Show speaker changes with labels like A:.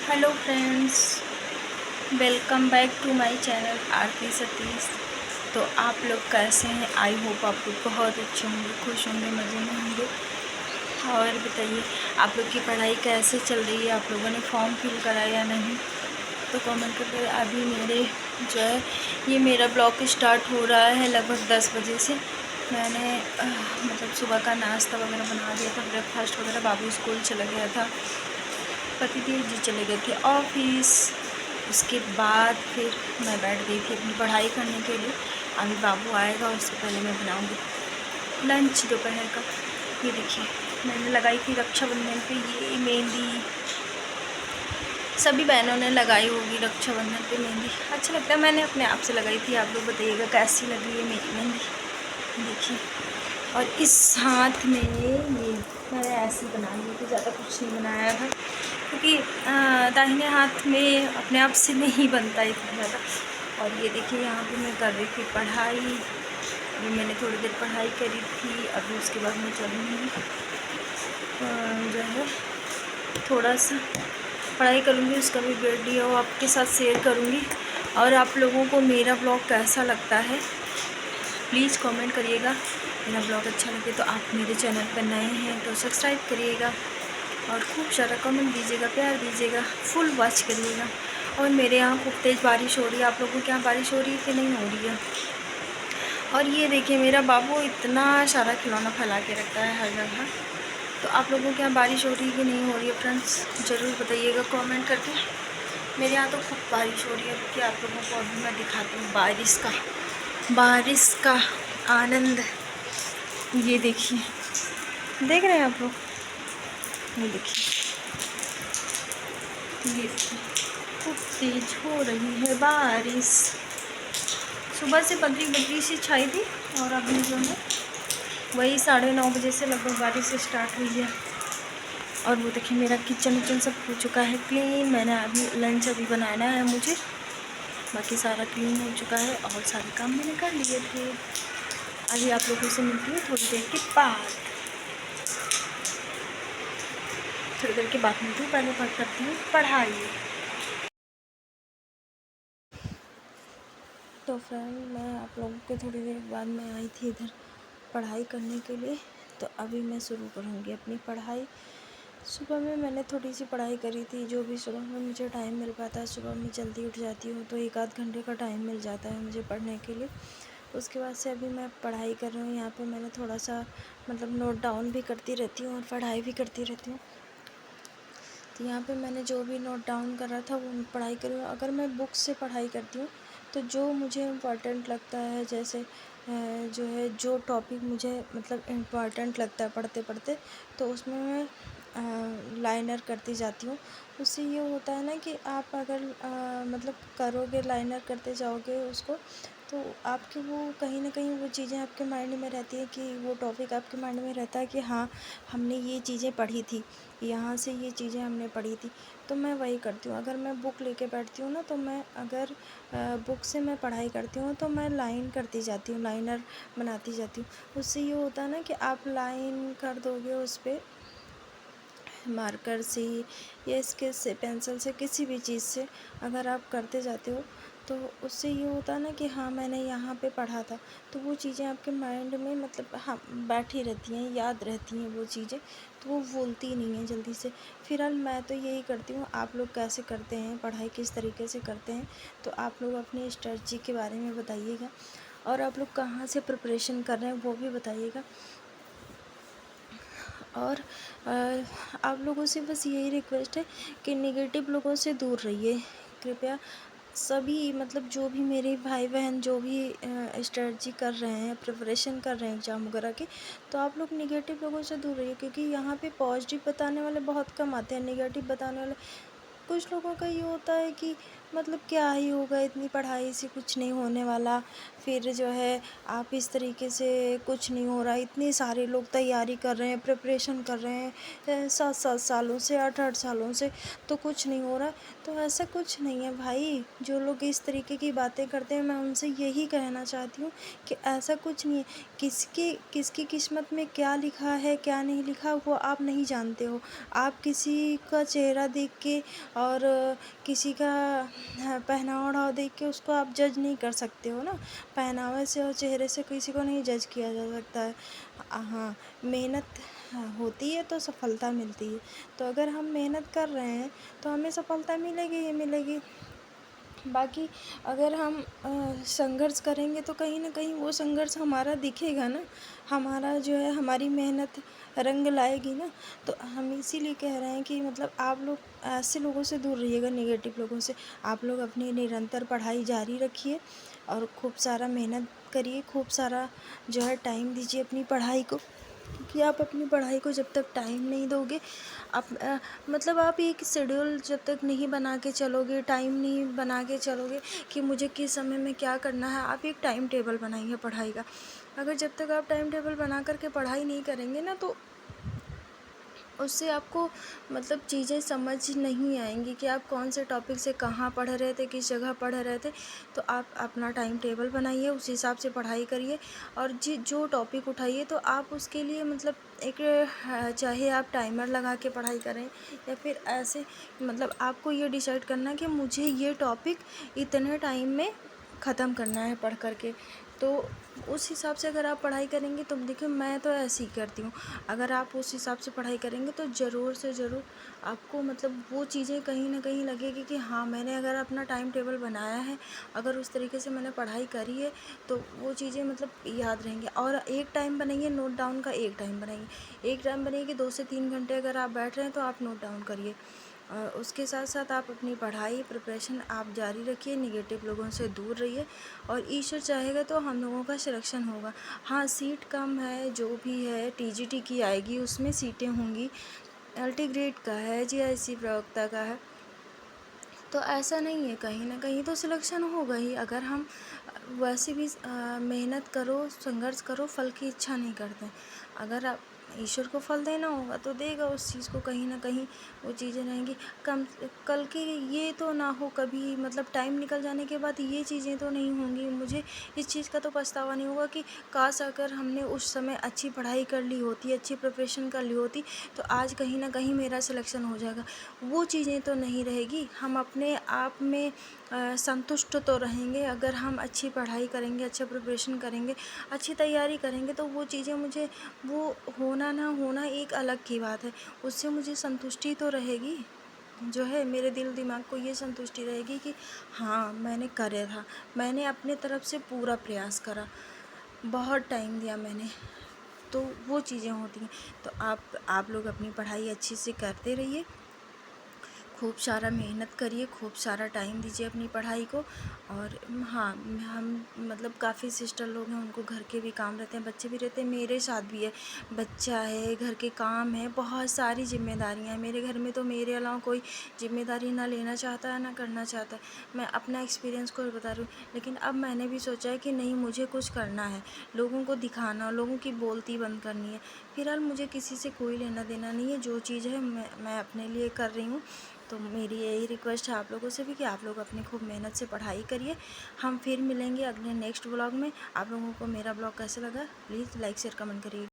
A: Hello friends, welcome back to my channel Aarti Satish. तो आप लोग कैसे हैं? आई होप आप लोग बहुत अच्छे होंगे, खुश होंगे, मज़े में होंगे। और बताइए, आप लोग की पढ़ाई कैसे चल रही है? आप लोगों ने फॉर्म फिल करा या नहीं? तो कमेंट करके। अभी मेरे जो है ये मेरा ब्लॉग स्टार्ट हो रहा है लगभग 10 बजे से। मैंने मतलब सुबह का नाश्ता वगैरह बना दिया था, ब्रेकफास्ट वगैरह। बाबू स्कूल चला गया था, पतिदेव जी चले गए थे ऑफिस। उसके बाद फिर मैं बैठ गई थी अपनी पढ़ाई करने के लिए। अभी बाबू आएगा, उससे पहले मैं बनाऊंगी लंच दोपहर का। ये देखिए, मैंने लगाई थी रक्षाबंधन पे ये मेहंदी। सभी बहनों ने लगाई होगी रक्षाबंधन पे मेहंदी। अच्छा लगता है, मैंने अपने आप से लगाई थी। आप लोग बताइएगा कैसी लग रही है मेरी मेहंदी। देखिए, और इस हाथ में ये मैंने ऐसे बनाई है, तो ज़्यादा कुछ नहीं बनाया था क्योंकि दाहिने हाथ में अपने आप से नहीं बनता इतना ज़्यादा। और ये देखिए, यहाँ पे मैं कर रही थी पढ़ाई। अभी मैंने थोड़ी देर पढ़ाई करी थी, अभी उसके बाद मैं चलूँगी जो है थोड़ा सा पढ़ाई करूँगी, उसका भी वीडियो आपके साथ शेयर करूँगी। और आप लोगों को मेरा ब्लॉग कैसा लगता है प्लीज़ कमेंट करिएगा। मेरा ब्लॉग अच्छा लगे तो आप मेरे चैनल पर नए हैं तो सब्सक्राइब करिएगा और खूब सारा कमेंट दीजिएगा, प्यार दीजिएगा, फुल वॉच करिएगा। और मेरे यहाँ खूब तेज़ बारिश हो रही है। आप लोगों के यहाँ बारिश हो रही है कि नहीं हो रही है? और ये देखिए, मेरा बाबू इतना सारा खिलौना फैला के रखता है हर जगह। तो आप लोगों के यहाँ बारिश हो रही है कि नहीं हो रही है फ्रेंड्स, ज़रूर बताइएगा कमेंट करके। मेरे यहाँ तो खूब बारिश हो रही है। रुकिए, आप लोगों को अभी मैं दिखाती हूँ बारिश का आनंद। ये देखिए, देख रहे हैं आप लोग? ये देखिए, ये देखिए, खूब तेज हो रही है बारिश। सुबह से बदली बदली सी छाई थी और अभी जो है वही 9:30 बजे से लगभग बारिश स्टार्ट हुई है। और वो देखिए, मेरा किचन विचन सब हो चुका है क्लीन। मैंने अभी लंच बनाना है मुझे, बाकी सारा क्लीन हो चुका है और सारे काम मैंने कर लिए थे। अभी आप लोगों से मिलती हूँ थोड़ी देर के बाद। थोड़ी देर के बाद मिलती हूँ, पहले बात करती हूँ पढ़ाई। तो फ्रेंड, मैं आप लोगों के थोड़ी देर बाद मैं आई थी इधर पढ़ाई करने के लिए। तो अभी मैं शुरू करूँगी अपनी पढ़ाई। सुबह में मैंने थोड़ी सी पढ़ाई करी थी, जो भी सुबह में मुझे टाइम मिल पाता है। सुबह में जल्दी उठ जाती हूँ तो 1 आध घंटे का टाइम मिल जाता है मुझे पढ़ने के लिए। उसके बाद से अभी मैं पढ़ाई कर रही हूँ। यहाँ पे मैंने थोड़ा सा मतलब नोट डाउन भी करती रहती हूँ और पढ़ाई भी करती रहती हूँ। तो यहाँ पे मैंने जो भी नोट डाउन करा था वो मैं पढ़ाई कर रही हूँ। अगर मैं बुक से पढ़ाई करती हूँ तो जो मुझे इम्पोर्टेंट लगता है, जैसे जो है जो टॉपिक मुझे मतलब इम्पोर्टेंट लगता है पढ़ते पढ़ते, तो उसमें मैं लाइनर करती जाती हूँ। उससे ये होता है ना कि आप अगर मतलब करोगे, लाइनर करते जाओगे उसको, तो आपके वो कहीं ना कहीं वो चीज़ें आपके माइंड में रहती है, कि वो टॉपिक आपके माइंड में रहता है कि हाँ, हमने ये चीज़ें पढ़ी थी, यहाँ से ये चीज़ें हमने पढ़ी थी। तो मैं वही करती हूँ। अगर मैं बुक लेके बैठती हूँ ना, तो मैं अगर बुक से मैं पढ़ाई करती हूँ तो मैं लाइन करती जाती हूँ, लाइनर बनाती जाती हूँ। उससे ये होता है ना कि आप लाइन कर दोगे उस पर मार्कर से या स्केच से, पेंसिल से, किसी भी चीज़ से अगर आप करते जाते हो तो उससे ये होता है ना कि हाँ, मैंने यहाँ पे पढ़ा था। तो वो चीज़ें आपके माइंड में मतलब हाँ बैठी रहती हैं, याद रहती हैं वो चीज़ें, तो वो भूलती नहीं हैं जल्दी से। फिलहाल मैं तो यही करती हूँ। आप लोग कैसे करते हैं पढ़ाई, किस तरीके से करते हैं? तो आप लोग अपनी स्ट्रेटजी के बारे में बताइएगा और आप लोग कहाँ से प्रिपरेशन कर रहे हैं वो भी बताइएगा। और आप लोगों से बस यही रिक्वेस्ट है कि नेगेटिव लोगों से दूर रहिए कृपया। सभी मतलब जो भी मेरे भाई बहन जो भी स्ट्रेटजी कर रहे हैं, प्रिपरेशन कर रहे हैं एग्ज़ाम वगैरह की, तो आप लोग नेगेटिव लोगों से दूर रहिए, क्योंकि यहाँ पे पॉजिटिव बताने वाले बहुत कम आते हैं। नेगेटिव बताने वाले कुछ लोगों का ये होता है कि मतलब क्या ही होगा, इतनी पढ़ाई से कुछ नहीं होने वाला। फिर जो है आप इस तरीके से कुछ नहीं हो रहा, इतने सारे लोग तैयारी कर रहे हैं, प्रिपरेशन कर रहे हैं 7-7 सालों से, 8-8 सालों से, तो कुछ नहीं हो रहा। तो ऐसा कुछ नहीं है भाई, जो लोग इस तरीके की बातें करते हैं मैं उनसे यही कहना चाहती हूँ कि ऐसा कुछ नहीं है। किसकी किस्मत में क्या लिखा है क्या नहीं लिखा वो आप नहीं जानते हो। आप किसी का चेहरा देख के और किसी का पहनावा ओढ़ावा देख के उसको आप जज नहीं कर सकते हो ना। पहनावे से और चेहरे से किसी को नहीं जज किया जा सकता है। हाँ, मेहनत होती है तो सफलता मिलती है। तो अगर हम मेहनत कर रहे हैं तो हमें सफलता मिलेगी ही मिलेगी। बाकी अगर हम संघर्ष करेंगे तो कहीं न कहीं वो संघर्ष हमारा दिखेगा ना, हमारा जो है हमारी मेहनत रंग लाएगी ना। तो हम इसीलिए कह रहे हैं कि मतलब आप लोग ऐसे लोगों से दूर रहिएगा, नेगेटिव लोगों से। आप लोग अपनी निरंतर पढ़ाई जारी रखिए और खूब सारा मेहनत करिए, खूब सारा जो है टाइम दीजिए अपनी पढ़ाई को। क्योंकि आप अपनी पढ़ाई को जब तक टाइम नहीं दोगे, आप मतलब आप एक शेड्यूल जब तक नहीं बना के चलोगे, टाइम नहीं बना के चलोगे कि मुझे किस समय में क्या करना है, आप एक टाइम टेबल बनाइए पढ़ाई का। अगर जब तक आप टाइम टेबल बना करके पढ़ाई नहीं करेंगे ना, तो उससे आपको मतलब चीज़ें समझ नहीं आएंगी कि आप कौन से टॉपिक से कहाँ पढ़ रहे थे, किस जगह पढ़ रहे थे। तो आप अपना टाइम टेबल बनाइए, उस हिसाब से पढ़ाई करिए और जो टॉपिक उठाइए तो आप उसके लिए मतलब एक चाहे आप टाइमर लगा के पढ़ाई करें या फिर ऐसे, मतलब आपको ये डिसाइड करना है कि मुझे ये टॉपिक इतने टाइम में ख़त्म करना है पढ़ करके। तो उस हिसाब से अगर आप पढ़ाई करेंगे तो देखिए मैं तो ऐसे ही करती हूँ। अगर आप उस हिसाब से पढ़ाई करेंगे तो ज़रूर से ज़रूर आपको मतलब वो चीज़ें कहीं ना कहीं लगेगी कि हाँ, मैंने अगर अपना टाइम टेबल बनाया है, अगर उस तरीके से मैंने पढ़ाई करी है तो वो चीज़ें मतलब याद रहेंगी। और एक टाइम बनाइए, नोट डाउन का एक टाइम बनाइए। एक टाइम बनाइए कि 2 से 3 घंटे अगर आप बैठ रहे हैं तो आप नोट डाउन करिए। और उसके साथ साथ आप अपनी पढ़ाई प्रिपरेशन आप जारी रखिए, नेगेटिव लोगों से दूर रहिए और ईश्वर चाहेगा तो हम लोगों का सिलेक्शन होगा। हाँ, सीट कम है, जो भी है टीजीटी की आएगी, उसमें सीटें होंगी। एलटी ग्रेड का है, जीआईसी प्रवक्ता का है, तो ऐसा नहीं है, कहीं ना कहीं तो सिलेक्शन होगा ही। अगर हम वैसे भी मेहनत करो, संघर्ष करो, फल की इच्छा नहीं करते। अगर आप ईश्वर को फल देना होगा तो देगा उस चीज़ को, कहीं ना कहीं वो चीज़ें रहेंगी। कम कल के ये तो ना हो कभी, मतलब टाइम निकल जाने के बाद ये चीज़ें तो नहीं होंगी। मुझे इस चीज़ का तो पछतावा नहीं होगा कि काश अगर हमने उस समय अच्छी पढ़ाई कर ली होती, अच्छी प्रिपरेशन कर ली होती, तो आज कहीं ना कहीं मेरा सिलेक्शन हो जाएगा। वो चीज़ें तो नहीं रहेगी। हम अपने आप में संतुष्ट तो रहेंगे। अगर हम अच्छी पढ़ाई करेंगे, अच्छा प्रिपरेशन करेंगे, अच्छी तैयारी करेंगे, तो वो चीज़ें मुझे, वो होना ना होना एक अलग की बात है, उससे मुझे संतुष्टि तो रहेगी। जो है मेरे दिल दिमाग को ये संतुष्टि रहेगी कि हाँ, मैंने करा था, मैंने अपने तरफ से पूरा प्रयास करा, बहुत टाइम दिया मैंने। तो वो चीज़ें होती हैं। तो आप लोग अपनी पढ़ाई अच्छे से करते रहिए, खूब सारा मेहनत करिए, खूब सारा टाइम दीजिए अपनी पढ़ाई को। और हाँ, हम मतलब काफ़ी सिस्टर लोग हैं, उनको घर के भी काम रहते हैं, बच्चे भी रहते हैं, मेरे साथ भी है, बच्चा है, घर के काम है, बहुत सारी जिम्मेदारियाँ हैं मेरे घर में। तो मेरे अलावा कोई जिम्मेदारी ना लेना चाहता है ना करना चाहता है। मैं अपना एक्सपीरियंस को बता रही हूँ। लेकिन अब मैंने भी सोचा है कि नहीं, मुझे कुछ करना है, लोगों को दिखाना, लोगों की बोलती बंद करनी है। फिलहाल मुझे किसी से कोई लेना देना नहीं है, जो चीज़ है मैं अपने लिए कर रही हूँ। तो मेरी यही रिक्वेस्ट है आप लोगों से भी कि आप लोग अपनी खूब मेहनत से पढ़ाई करिए। हम फिर मिलेंगे अगले नेक्स्ट ब्लॉग में। आप लोगों को मेरा ब्लॉग कैसा लगा प्लीज़ लाइक शेयर कमेंट करिए।